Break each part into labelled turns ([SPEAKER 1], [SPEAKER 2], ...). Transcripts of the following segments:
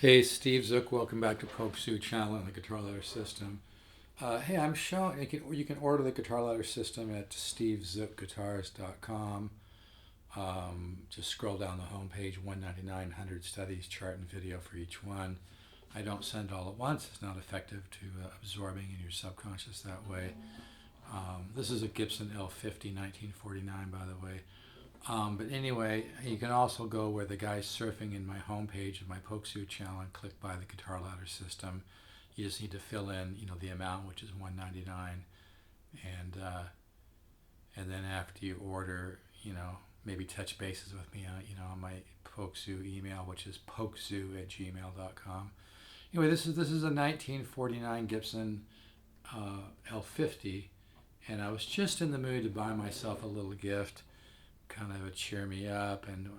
[SPEAKER 1] Hey, Steve Zook, welcome back to Poke Sue channel and the Guitar Ladder System. Hey, I'm showing you can order the Guitar Ladder System at stevezookguitars.com. Just scroll down the home page, 199, 100 studies, chart, and video for each one. I don't send all at once. It's not effective to absorbing in your subconscious that way. This is a Gibson L50 1949, by the way. But anyway, you can also go where the guy's surfing in my homepage of my Pokesue channel and click buy the Guitar Ladder System. You just need to fill in, the amount, which is $199, and then after you order, maybe touch bases with me on my Pokesue email, which is pokesue@gmail.com. Anyway, this is a 1949 Gibson L50, and I was just in the mood to buy myself a little gift, kind of a cheer me up. And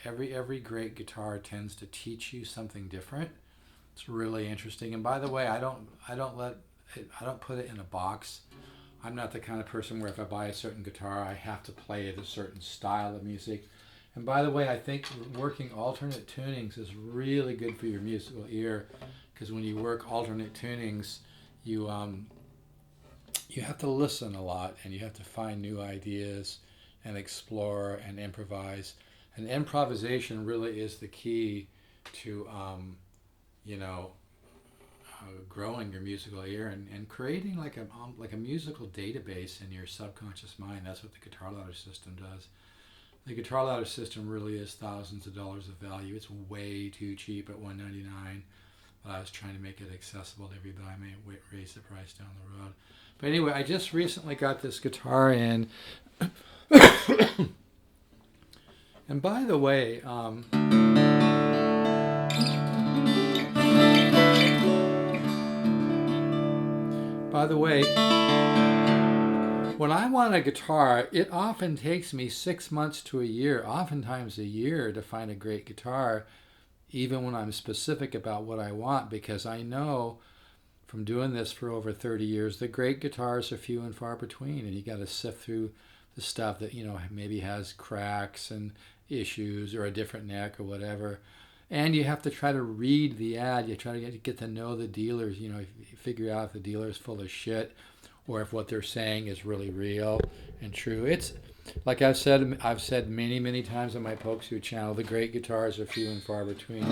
[SPEAKER 1] every great guitar tends to teach you something different. It's really interesting. And by the way, I don't put it in a box. I'm not the kind of person where if I buy a certain guitar, I have to play it a certain style of music. And by the way, I think working alternate tunings is really good for your musical ear, because when you work alternate tunings, you have to listen a lot, and you have to find new ideas and explore and improvise. And improvisation really is the key to growing your musical ear and creating like a musical database in your subconscious mind. That's what the Guitar Ladder System does. The Guitar Ladder System really is thousands of dollars of value. It's way too cheap at $199, but I was trying to make it accessible to everybody. I may raise the price down the road. But anyway, I just recently got this guitar in. And by the way, when I want a guitar, it often takes me 6 months to a year, oftentimes a year, to find a great guitar, even when I'm specific about what I want, because I know from doing this for over 30 years, the great guitars are few and far between, and you got to sift through the stuff that maybe has cracks and issues or a different neck or whatever. And you have to try to read the ad. You try to get to know the dealers. You figure out if the dealer is full of shit or if what they're saying is really real and true. It's like I've said many, many times on my Pokesue channel, the great guitars are few and far between.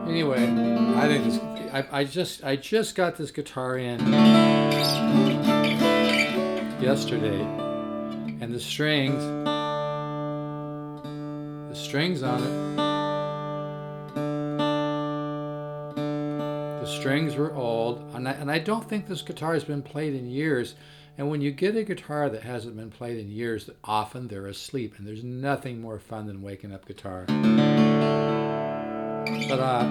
[SPEAKER 1] Anyway, I think I just got this guitar in yesterday, and the strings on it, the strings were old, and I don't think this guitar has been played in years. And when you get a guitar that hasn't been played in years, often they're asleep, and there's nothing more fun than waking up guitar. Ta-da!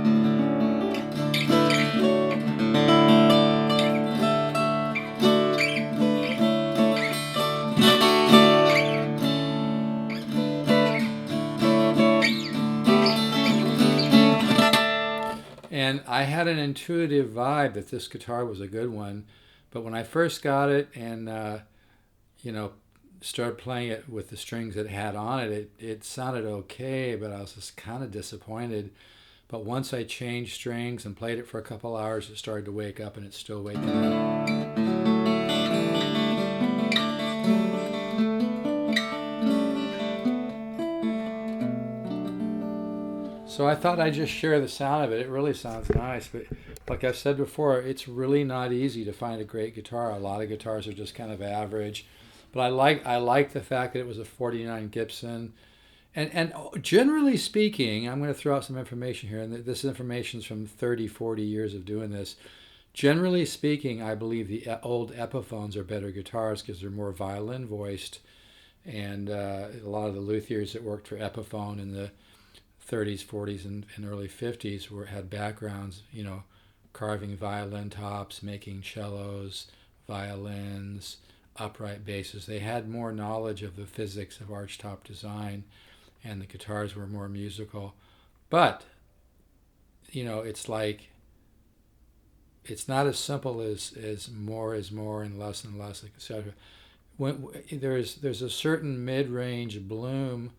[SPEAKER 1] And I had an intuitive vibe that this guitar was a good one, but when I first got it and started playing it with the strings it had on it, it sounded okay, but I was just kind of disappointed. But once I changed strings and played it for a couple hours, it started to wake up, and it's still waking up. So I thought I'd just share the sound of it. It really sounds nice, but like I've said before, it's really not easy to find a great guitar. A lot of guitars are just kind of average, but I like the fact that it was a 49 Gibson. And generally speaking, I'm going to throw out some information here, and this information is from 30, 40 years of doing this. Generally speaking, I believe the old Epiphones are better guitars because they're more violin voiced, and a lot of the luthiers that worked for Epiphone in the 30s, 40s, and early 50s had backgrounds, carving violin tops, making cellos, violins, upright basses. They had more knowledge of the physics of archtop design, and the guitars were more musical. But, it's like, it's not as simple as more is more and less, etc. There's a certain mid-range bloom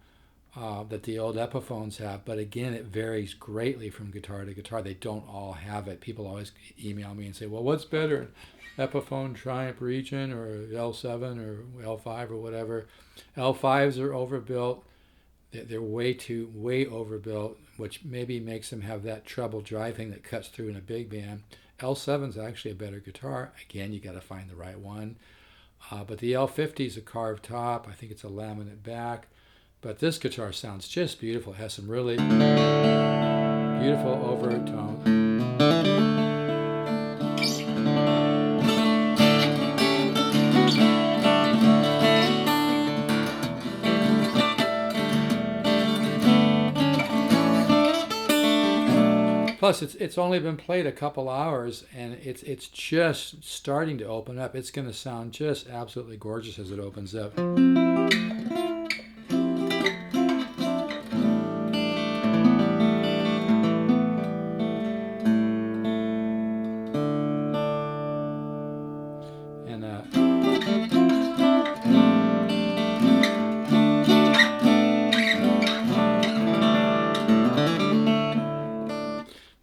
[SPEAKER 1] that the old Epiphones have, but again, it varies greatly from guitar to guitar. They don't all have it. People always email me and say, well, what's better, Epiphone Triumph Regent or L7 or L5 or whatever? L5s are overbuilt. They're way overbuilt, which maybe makes them have that treble drive thing that cuts through in a big band. L7 is actually a better guitar. Again, you got to find the right one. But the L50 is a carved top. I think it's a laminate back. But this guitar sounds just beautiful. It has some really beautiful overtones. Plus, it's only been played a couple hours, and it's just starting to open up. It's going to sound just absolutely gorgeous as it opens up.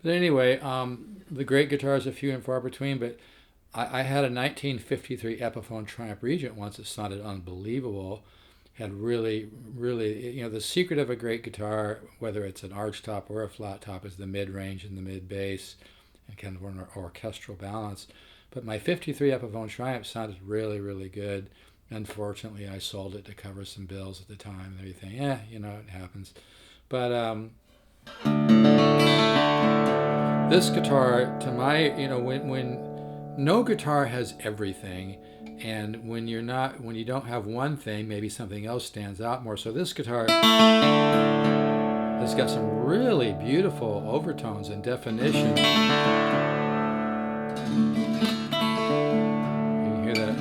[SPEAKER 1] But anyway, the great guitars are few and far between, but I had a 1953 Epiphone Triumph Regent once that sounded unbelievable. Had really, the secret of a great guitar, whether it's an arch top or a flat top, is the mid-range and the mid-bass and kind of an orchestral balance. But my 53 Epiphone Triumph sounded really, really good. Unfortunately, I sold it to cover some bills at the time and everything. It happens. But this guitar, to my, when no guitar has everything, and when you don't have one thing, maybe something else stands out more. So this guitar has got some really beautiful overtones and definition. You can hear that.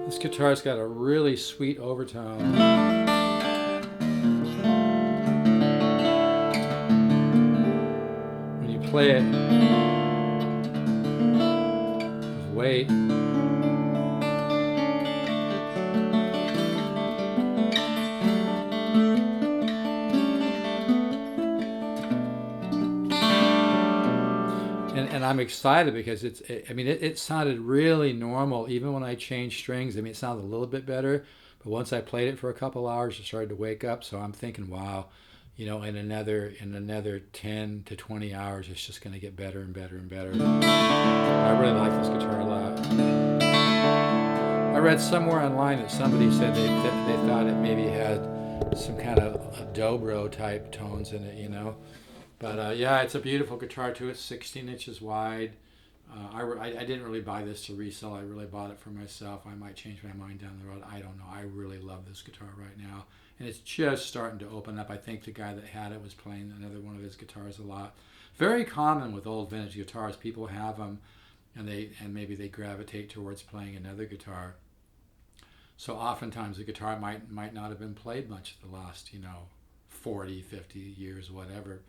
[SPEAKER 1] This guitar's got a really sweet overtone. When you play it with weight, and I'm excited because it sounded really normal even when I changed strings. It sounded a little bit better, but once I played it for a couple hours, it started to wake up. So I'm thinking, wow, in another 10 to 20 hours, it's just going to get better and better and better. I really like this guitar a lot. I read somewhere online that somebody said they thought it maybe had some kind of a dobro type tones in it, But it's a beautiful guitar too. It's 16 inches wide. I didn't really buy this to resell. I really bought it for myself. I might change my mind down the road. I don't know. I really love this guitar right now. And it's just starting to open up. I think the guy that had it was playing another one of his guitars a lot. Very common with old vintage guitars. People have them and maybe they gravitate towards playing another guitar. So oftentimes the guitar might not have been played much the last, 40, 50 years, whatever.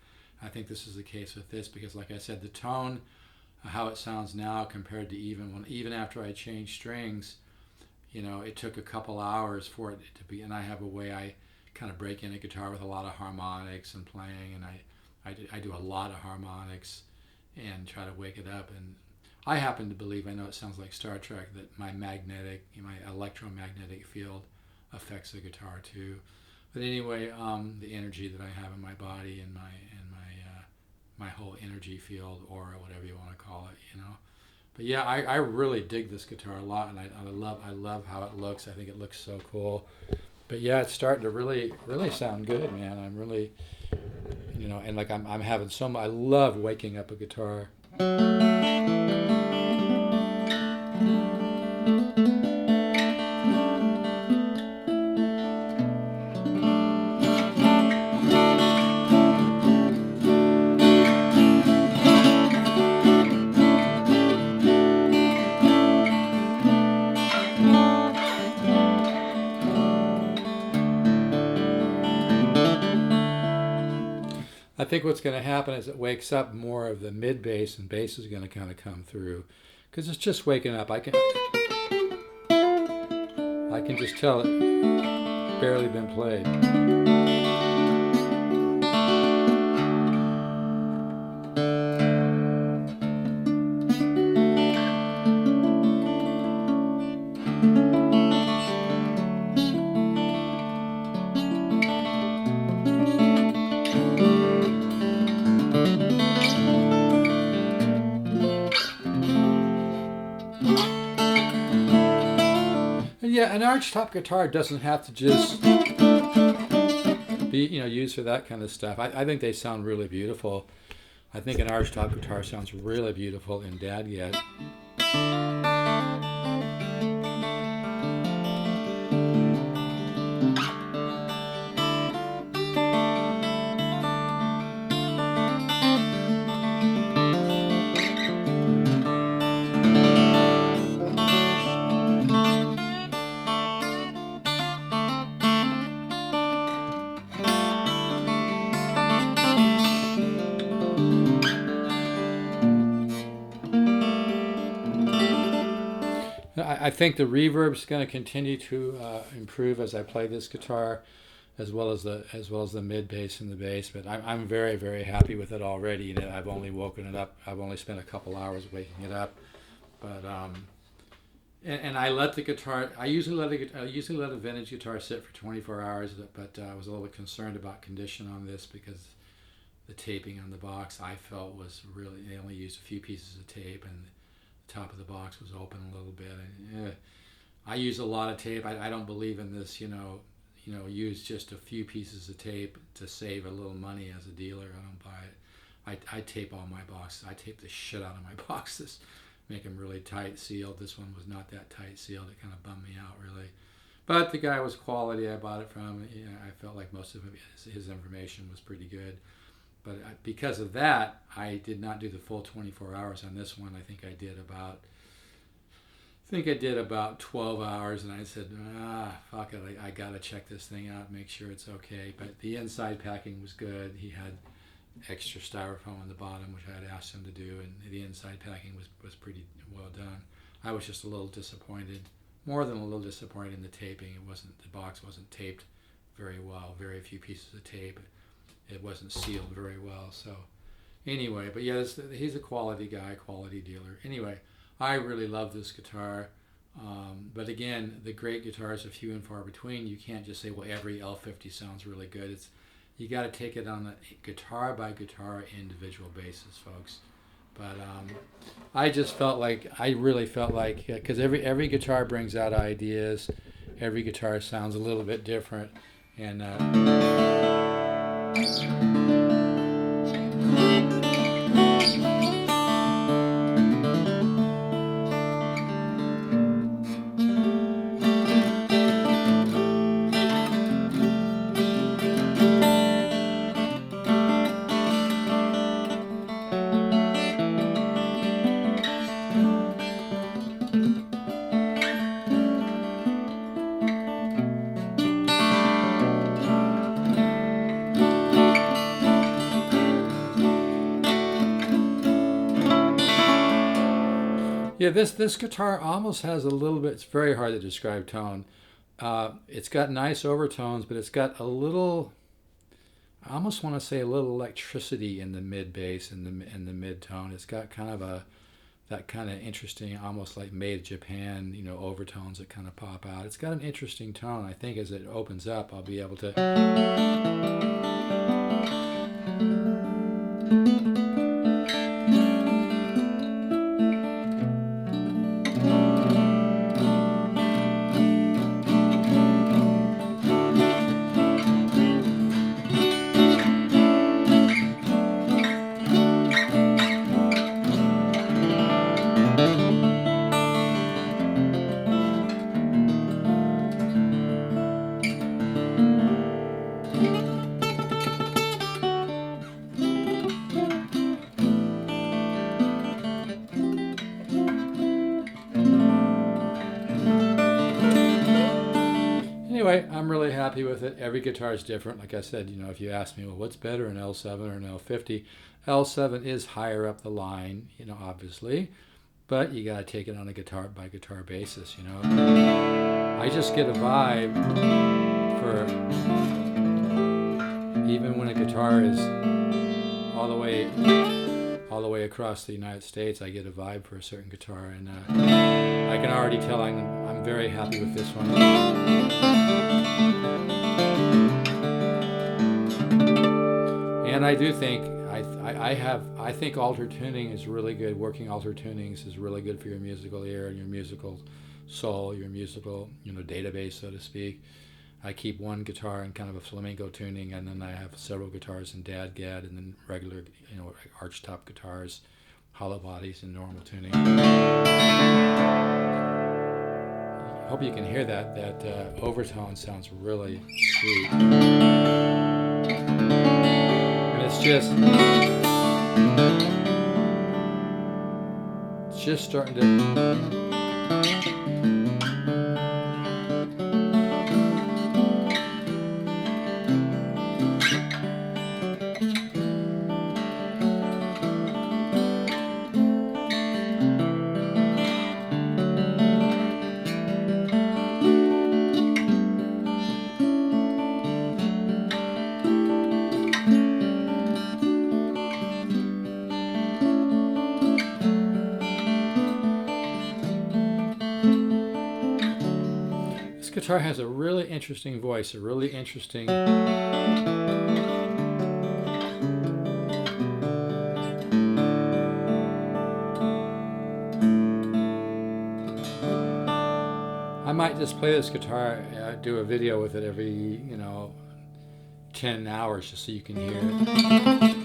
[SPEAKER 1] I think this is the case with this because, like I said, the tone, how it sounds now compared to even after I changed strings, it took a couple hours for it to be, and I have a way I kind of break in a guitar with a lot of harmonics and playing, and I do a lot of harmonics and try to wake it up. And I happen to believe, I know it sounds like Star Trek, that my electromagnetic field affects the guitar too. But anyway, the energy that I have in my body and my whole energy field, aura, whatever you want to call it. But yeah, I really dig this guitar a lot, and I love how it looks. I think it looks so cool. But yeah, it's starting to really sound good, man. I'm really, and like I'm having so much. I love waking up a guitar. I think what's going to happen is it wakes up more of the mid bass, and bass is going to kind of come through, because it's just waking up. I can just tell it barely been played. Yeah, an archtop guitar doesn't have to just be, used for that kind of stuff. I think they sound really beautiful. I think an archtop guitar sounds really beautiful in Dadget. I think the reverb's going to continue to improve as I play this guitar, as well as the mid bass and the bass. But I'm very, very happy with it already. I've only woken it up. I've only spent a couple hours waking it up. But and I let the guitar. I usually let a vintage guitar sit for 24 hours. But I was a little concerned about condition on this, because the taping on the box I felt was really. They only used a few pieces of tape, and top of the box was open a little bit. And I use a lot of tape. I don't believe in this, use just a few pieces of tape to save a little money as a dealer. I don't buy it. I tape all my boxes. I tape the shit out of my boxes, make them really tight sealed. This one was not that tight sealed. It kind of bummed me out, really. But the guy was quality. I bought it from. I felt like most of his information was pretty good. But because of that, I did not do the full 24 hours on this one. I think I did about 12 hours, and I said, fuck it, I got to check this thing out, make sure it's okay. But the inside packing was good. He had extra styrofoam on the bottom, which I had asked him to do, and the inside packing was pretty well done. I was just a little disappointed, more than a little disappointed in the taping. The box wasn't taped very well, very few pieces of tape. It wasn't sealed very well. So anyway, but yeah, he's a quality guy, quality dealer. Anyway, I really love this guitar. But again, the great guitars are few and far between. You can't just say, well, every L50 sounds really good. You got to take it on a guitar by guitar individual basis, folks. But I really felt like, because every guitar brings out ideas. Every guitar sounds a little bit different. And Yeah, this guitar almost has a little bit. It's very hard to describe tone. It's got nice overtones, but it's got a little. I almost want to say a little electricity in the mid bass and the mid tone. It's got kind of a that kind of interesting, almost like made in Japan, overtones that kind of pop out. It's got an interesting tone. I think as it opens up, I'll be able to. Anyway, I'm really happy with it. Every guitar is different. Like I said, if you ask me, well, what's better, an L7 or an L50? L7 is higher up the line, obviously, but you got to take it on a guitar by guitar basis, I just get a vibe for even when a guitar is all the way across the United States, I get a vibe for a certain guitar, and I can already tell I'm very happy with this one. And I do think I think alter tuning is really good. Working alter tunings is really good for your musical ear and your musical soul, your musical database, so to speak. I keep one guitar in kind of a flamenco tuning, and then I have several guitars in dadgad, and then regular archtop guitars, hollow bodies, and normal tuning. I hope you can hear that. That overtone sounds really sweet. And it's just starting to. This guitar has a really interesting voice, a really interesting. I might just play this guitar, do a video with it every, 10 hours just so you can hear it.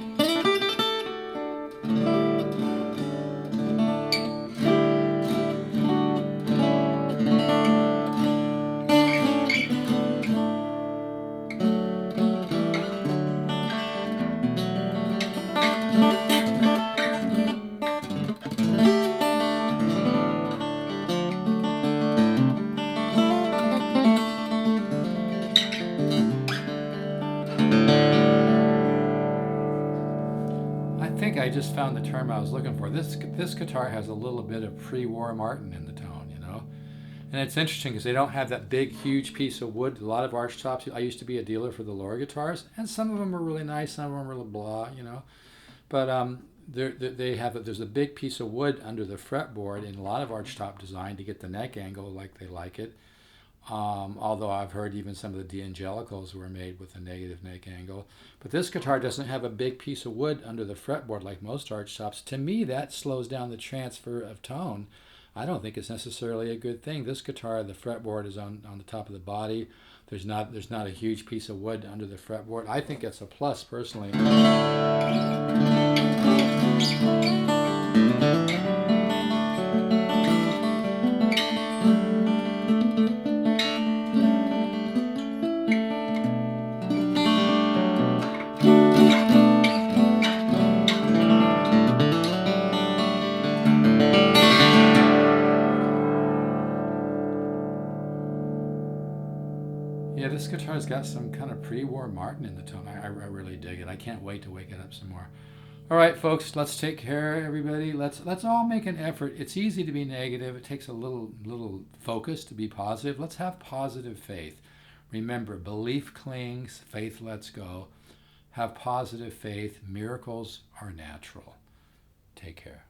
[SPEAKER 1] I just found the term I was looking for. This guitar has a little bit of pre-war Martin in the tone, and it's interesting because they don't have that big, huge piece of wood. A lot of arch tops. I used to be a dealer for the Laura guitars, and some of them are really nice, some of them are really blah, But there's a big piece of wood under the fretboard in a lot of arch top design to get the neck angle like they like it. Although I've heard even some of the D'Angelicals were made with a negative neck angle. But this guitar doesn't have a big piece of wood under the fretboard like most arch tops. To me, that slows down the transfer of tone. I don't think it's necessarily a good thing. This guitar, the fretboard is on the top of the body. There's not a huge piece of wood under the fretboard. I think it's a plus, personally. Yeah, this guitar's got some kind of pre-war Martin in the tone. I really dig it. I can't wait to wake it up some more. All right, folks, let's take care, everybody. Let's all make an effort. It's easy to be negative. It takes a little focus to be positive. Let's have positive faith. Remember, belief clings, faith lets go. Have positive faith. Miracles are natural. Take care.